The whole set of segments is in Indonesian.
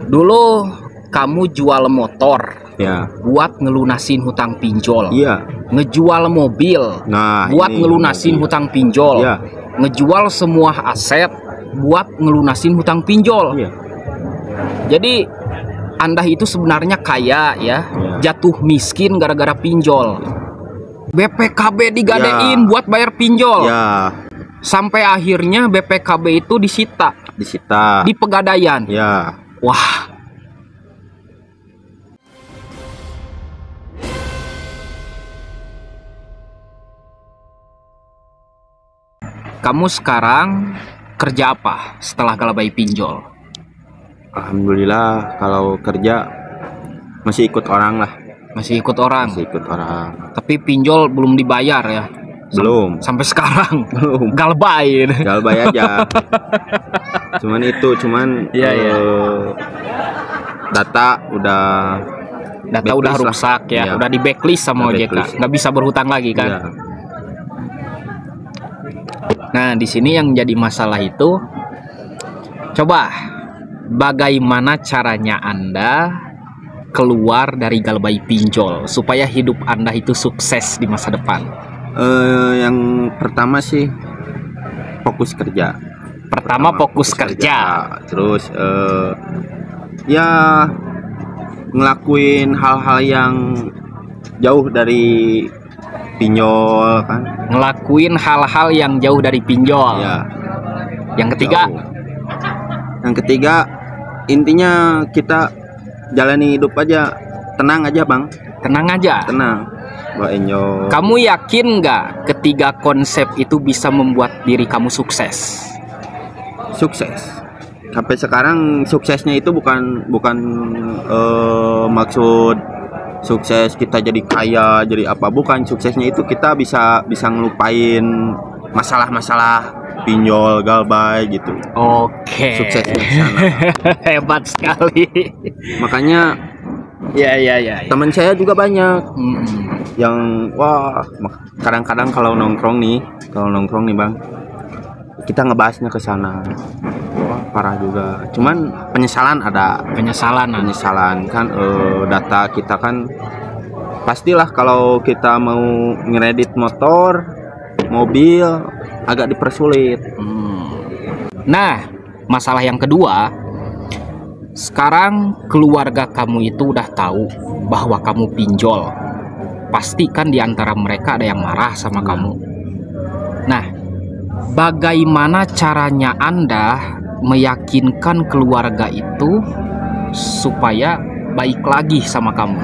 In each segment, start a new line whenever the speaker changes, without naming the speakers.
Dulu kamu jual motor
Ya.
buat ngelunasin hutang pinjol.
Iya.
Ngejual mobil
Nah,
buat
ini
ngelunasin
mobil.
hutang pinjol.
Iya.
Ngejual semua aset buat ngelunasin hutang pinjol.
Iya.
Jadi Anda itu sebenarnya kaya ya, jatuh miskin gara-gara pinjol. BPKB digadein
Ya.
buat bayar pinjol.
Ya.
Sampai akhirnya BPKB itu disita
Disita.
di Pegadaian.
Ya.
Wah. Kamu sekarang kerja apa setelah galabai pinjol?
Alhamdulillah kalau kerja masih ikut orang lah.
Masih ikut orang.
Masih ikut orang.
Tapi pinjol belum dibayar ya?
Belum.
Sampai sekarang.
Belum.
Galbay.
Galbay aja. cuman
Iya, iya.
Data udah
Udah rusak ya,
Iya.
udah di backlist sama
Udah
OJK,
backlist.
nggak bisa berhutang lagi kan?
Iya.
Nah, di sini yang jadi masalah itu, coba bagaimana caranya Anda keluar dari galbay pinjol supaya hidup Anda itu sukses di masa depan?
Yang pertama sih fokus kerja.
Pertama fokus kerja.
Terus ya ngelakuin hal-hal yang jauh dari pinjol kan.
Ngelakuin hal-hal yang jauh dari pinjol.
Ya.
Yang ketiga,
Jauh. Yang ketiga intinya kita jalani hidup aja, tenang aja bang,
tenang aja.
tenang. Mbak Enyo.
Kamu yakin nggak ketiga konsep itu bisa membuat diri kamu sukses?
Sukses. Sampai sekarang suksesnya itu bukan maksud sukses kita jadi kaya, jadi apa, bukan. Suksesnya itu kita bisa ngelupain masalah-masalah pinjol, galbay gitu.
Oke.
Suksesnya di sana.
Hebat sekali.
Makanya
Ya.
teman saya juga banyak
Mm-mm.
yang wah, kadang-kadang kalau nongkrong nih bang, kita ngebahasnya ke sana. Wah, parah juga. Cuman penyesalan ada.
Penyesalan.
Kan data kita kan pastilah kalau kita mau ngeredit motor, mobil agak dipersulit.
Nah, masalah yang kedua, sekarang keluarga kamu itu udah tahu bahwa kamu pinjol. Pasti kan di antara mereka ada yang marah sama kamu. Nah, bagaimana caranya Anda meyakinkan keluarga itu supaya baik lagi sama kamu?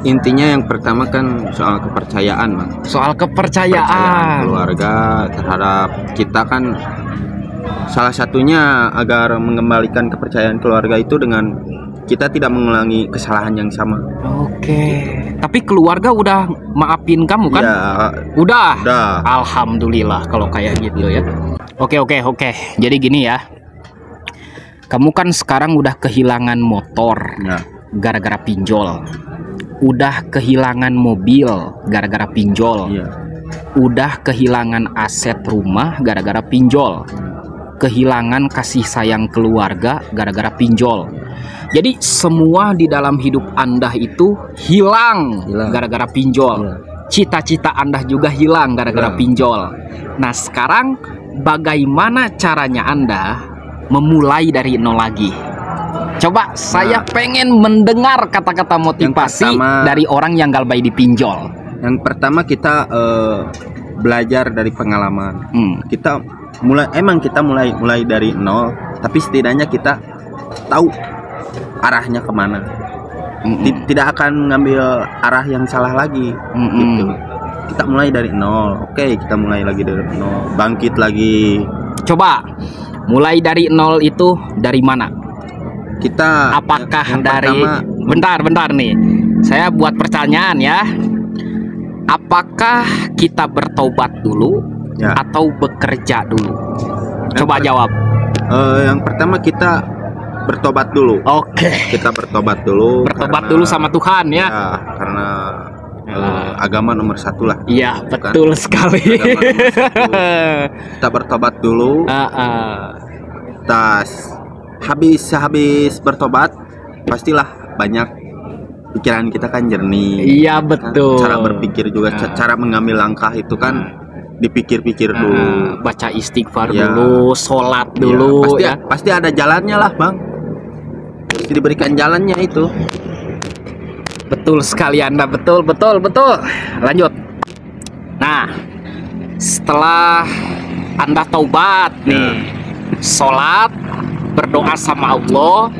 Intinya yang pertama kan soal kepercayaan, Bang.
Soal kepercayaan.
Keluarga terhadap kita kan salah satunya agar mengembalikan kepercayaan keluarga itu dengan kita tidak mengulangi kesalahan yang sama.
Oke. Tapi keluarga udah maafin kamu kan?
Ya,
Udah.
udah.
Alhamdulillah kalau kayak gitu ya. Oke. Jadi gini ya. Kamu kan sekarang udah kehilangan motor
Ya.
gara-gara pinjol. Udah kehilangan mobil gara-gara pinjol.
Iya.
Udah kehilangan aset rumah gara-gara pinjol. Kehilangan kasih sayang keluarga gara-gara pinjol. Jadi semua di dalam hidup Anda itu hilang gara-gara pinjol.
Iya.
Cita-cita Anda juga hilang gara-gara pinjol. Nah, sekarang bagaimana caranya Anda memulai dari nol lagi? Coba saya pengen mendengar kata-kata motivasi dari orang yang galbay di pinjol.
Yang pertama kita belajar dari pengalaman. Kita mulai dari nol, tapi setidaknya kita tahu arahnya kemana. Tidak akan mengambil arah yang salah lagi. Gitu. Kita mulai dari nol. Oke, kita mulai lagi dari nol, bangkit lagi.
Coba mulai dari nol itu dari mana?
Kita
apakah
yang
dari
pertama,
bentar nih, saya buat pertanyaan ya. Apakah kita bertobat dulu atau bekerja dulu? Coba jawab.
Yang pertama kita bertobat dulu.
Oke.
Kita bertobat dulu.
Bertobat dulu sama Tuhan ya.
Karena agama nomor satu lah.
Iya, betul sekali.
Kita bertobat dulu. Tas habis bertobat pastilah banyak pikiran kita kan jernih.
Iya betul.
Cara berpikir juga, cara mengambil langkah itu kan dipikir-pikir dulu.
Baca istighfar dulu, sholat dulu.
Pasti ada jalannya lah bang. Pasti diberikan jalannya itu.
Betul sekali Anda, betul. Lanjut. Nah, setelah Anda taubat nih, sholat, berdoa sama Allah,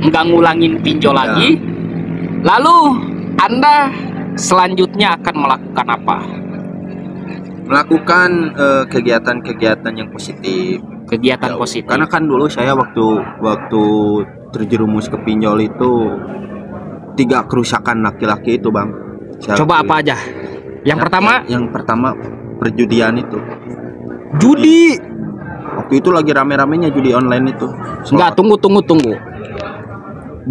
nggak ngulangin pinjol lagi, lalu Anda selanjutnya akan melakukan apa?
Melakukan kegiatan-kegiatan yang positif.
Kegiatan positif.
Karena kan dulu saya waktu terjerumus ke pinjol itu 3 kerusakan laki-laki itu bang.
Coba apa aja? Yang pertama perjudian itu. Judi.
Waktu itu lagi rame-ramenya judi online itu.
Enggak, tunggu.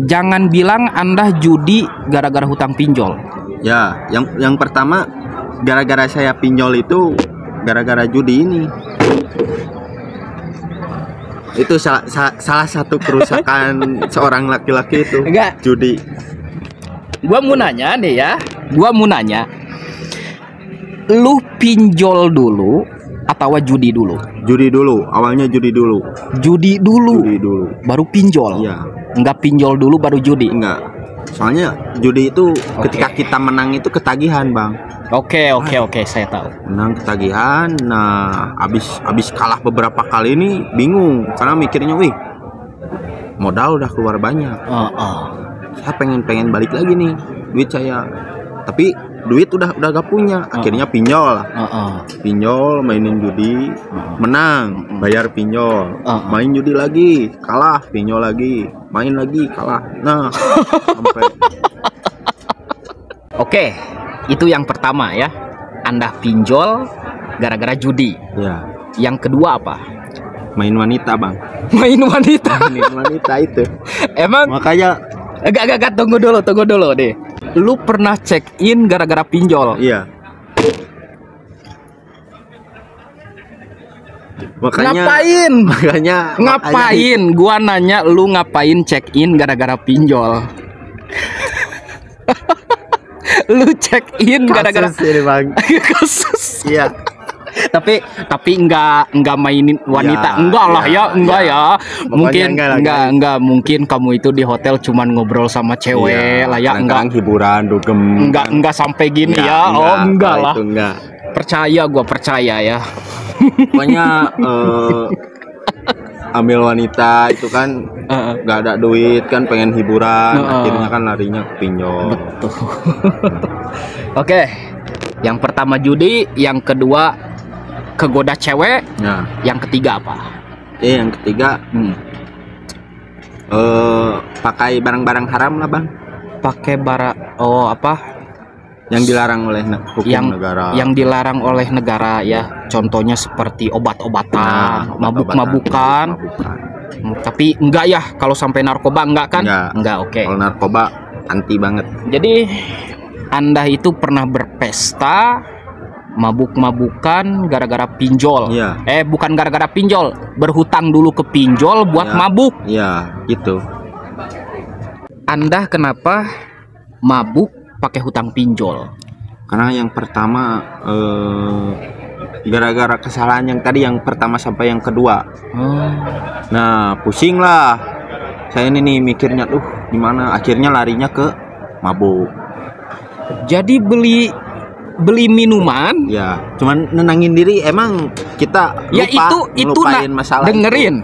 Jangan bilang Anda judi gara-gara hutang pinjol.
Ya, yang pertama gara-gara saya pinjol itu gara-gara judi ini. Itu salah satu kerusakan seorang laki-laki itu.
Enggak.
Judi.
Gua mau nanya nih ya. Lu pinjol dulu atau judi dulu?
Judi dulu, awalnya judi dulu.
Judi dulu. Baru pinjol.
Iya.
Enggak pinjol dulu baru judi.
Enggak. Soalnya judi itu ketika kita menang itu ketagihan, Bang.
Oke, saya tahu.
Menang ketagihan. Nah, abis kalah beberapa kali ini bingung karena mikirnya, wih, modal udah keluar banyak. Saya pengen balik lagi nih duit saya. Tapi duit udah gak punya. Akhirnya pinjol. Pinjol, mainin judi, menang, bayar pinjol. Main judi lagi, kalah, pinjol lagi, main lagi, kalah. Nah, sampai.
Oke, itu yang pertama ya. Anda pinjol gara-gara judi.
Ya.
Yang kedua apa?
Main wanita, Bang.
Main wanita.
Main wanita itu.
Emang?
Makanya.
Agak tunggu dulu deh. Lu pernah check in gara-gara pinjol?
Iya.
Ngapain? Gua nanya lu ngapain check in gara-gara pinjol? Lu check in gara-gara
ini, Bang.
kasus.
Iya.
tapi enggak mainin wanita. Mungkin kamu itu di hotel cuman ngobrol sama cewek lah ya, enggak
hiburan dugem.
Enggak sampai gini ya. Enggak lah. Gua percaya ya.
Pokoknya ambil wanita itu kan nggak ada duit kan, pengen hiburan, akhirnya kan larinya ke pinjol.
Betul. Oke. Yang pertama judi, yang kedua kegoda cewek.
Nah,
yang ketiga apa?
Yang ketiga pakai barang-barang haram lah, Bang.
Pakai apa?
Yang dilarang oleh hukum negara.
Yang dilarang oleh negara ya. Contohnya seperti obat-obatan, mabuk-mabukan. Tapi enggak ya, kalau sampai narkoba enggak kan? Enggak, oke.
Kalau narkoba anti banget.
Jadi Anda itu pernah berpesta mabuk-mabukan gara-gara pinjol.
Iya.
Bukan gara-gara pinjol, berhutang dulu ke pinjol buat mabuk.
Iya, gitu.
Anda kenapa mabuk pakai hutang pinjol?
Karena yang pertama gara-gara kesalahan yang tadi, yang pertama sampai yang kedua. Nah, pusing lah. Saya ini nih mikirnya, gimana? Akhirnya larinya ke mabuk.
Jadi beli minuman,
ya cuman nenangin diri. Emang kita lupa, ngelupain masalah.
Dengerin,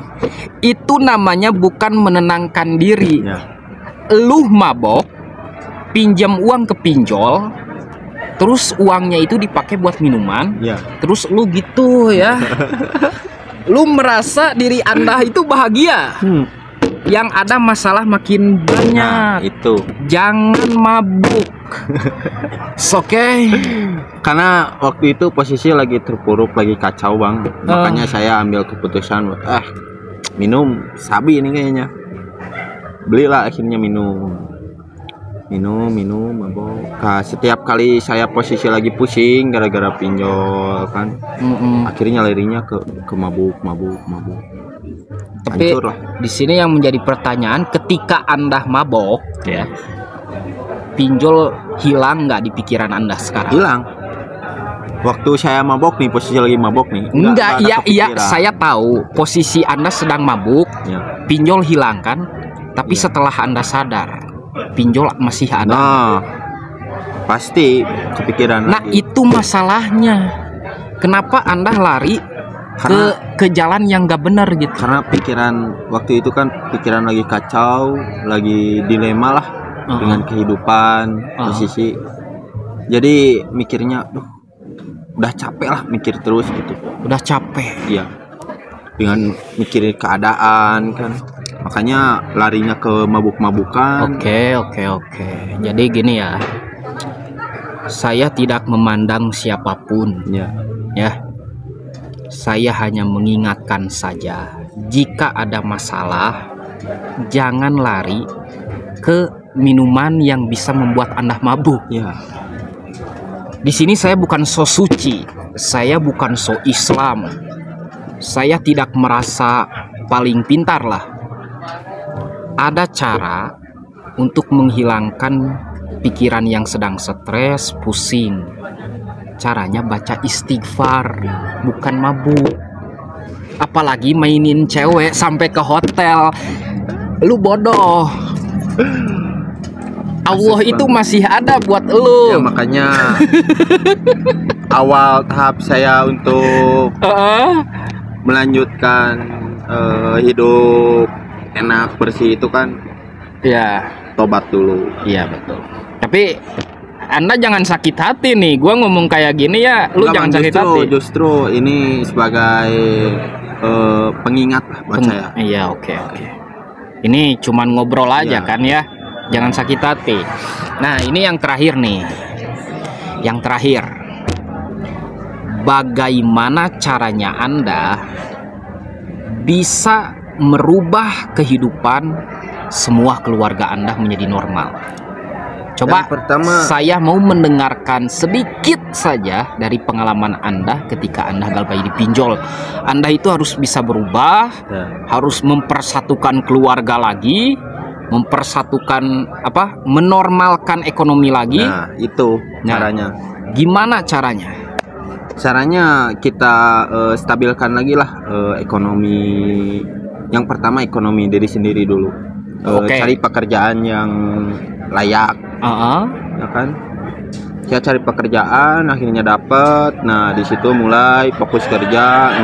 itu namanya bukan menenangkan diri ya. Lu mabok, pinjam uang ke pinjol, terus uangnya itu dipakai buat minuman ya. Terus lu gitu ya. Lu merasa diri Anda itu bahagia. Yang ada masalah makin banyak.
Nah, itu.
Jangan mabuk. Oke.
Karena waktu itu posisi lagi terpuruk, lagi kacau, Bang. Makanya saya ambil keputusan, minum sabi ini kayaknya. Belilah akhirnya minum. minum mabok. Nah, setiap kali saya posisi lagi pusing gara-gara pinjol kan, akhirnya larinya ke mabuk.
Tapi di sini yang menjadi pertanyaan, ketika Anda mabok ya, pinjol hilang nggak di pikiran Anda sekarang?
Hilang. Waktu saya mabok nih, posisi lagi mabok nih.
Enggak, iya, saya tahu posisi Anda sedang mabuk, ya. Pinjol hilang kan? Tapi setelah Anda sadar, pinjol masih ada.
Nah, pasti kepikiran.
Nah, lagi. Itu masalahnya. Kenapa Anda lari ke jalan yang gak benar gitu?
Karena pikiran waktu itu kan pikiran lagi kacau, lagi dilema lah dengan kehidupan, posisi. Jadi mikirnya, udah capek lah mikir terus gitu.
Udah capek.
Iya. Dengan mikirin keadaan kan. Makanya larinya ke mabuk-mabukan.
Oke. Jadi gini ya. Saya tidak memandang siapapun. Ya. Saya hanya mengingatkan saja. Jika ada masalah, jangan lari ke minuman yang bisa membuat Anda mabuk.
Ya.
Di sini saya bukan so suci, saya bukan so Islam, saya tidak merasa paling pintar lah. Ada cara untuk menghilangkan pikiran yang sedang stres, pusing. Caranya baca istighfar, bukan mabuk. Apalagi mainin cewek sampai ke hotel. Lu bodoh. Allah itu masih ada buat lu.
Ya, makanya awal tahap saya untuk melanjutkan hidup enak bersih itu kan,
ya,
tobat dulu.
Iya betul. Tapi Anda jangan sakit hati nih. Gua ngomong kayak gini ya, lu jangan sakit hati.
Justru ini sebagai pengingat lah buat saya.
Iya, oke. Ini cuman ngobrol aja kan ya. Jangan sakit hati. Nah, ini yang terakhir nih. Yang terakhir. Bagaimana caranya Anda bisa merubah kehidupan semua keluarga Anda menjadi normal? Coba saya mau mendengarkan sedikit saja dari pengalaman Anda ketika Anda gagal dipinjol. Anda itu harus bisa berubah, harus mempersatukan keluarga lagi, mempersatukan menormalkan ekonomi lagi.
Nah, itu caranya.
Gimana caranya?
Caranya kita stabilkan lagi lah ekonomi. Yang pertama ekonomi diri sendiri dulu. Cari pekerjaan yang layak. Ya kan? Saya cari pekerjaan, akhirnya dapat. Nah, di situ mulai fokus kerja,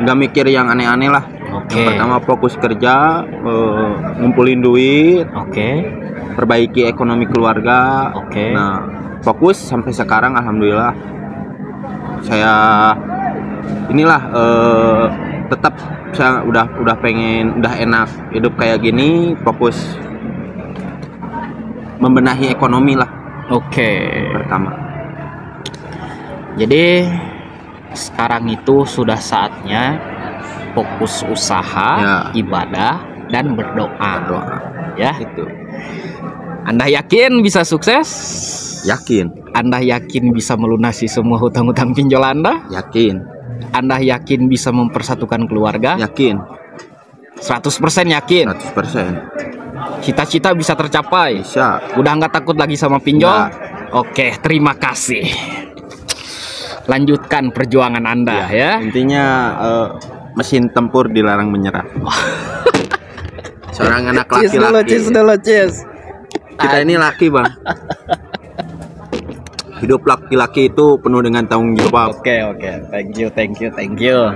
nggak mikir yang aneh-aneh lah. Yang pertama fokus kerja, ngumpulin duit, perbaiki ekonomi keluarga. Nah, fokus sampai sekarang alhamdulillah. Saya tetap saya udah pengen, udah enak hidup kayak gini, fokus membenahi ekonomi lah. Pertama.
Jadi sekarang itu sudah saatnya fokus usaha, ibadah, dan berdoa. Ya, itu. Anda yakin bisa sukses?
Yakin.
Anda yakin bisa melunasi semua hutang-hutang pinjol Anda?
Yakin.
Anda yakin bisa mempersatukan keluarga?
Yakin.
100% yakin.
100%.
Cita-cita bisa tercapai?
Bisa.
Udah nggak takut lagi sama pinjol? Oke, terima kasih. Lanjutkan perjuangan Anda ya.
Intinya mesin tempur dilarang menyerah. Seorang anak laki-laki.
Cheers.
Kita ini laki, Bang. Hidup laki-laki itu penuh dengan tanggung jawab.
Oke. Thank you.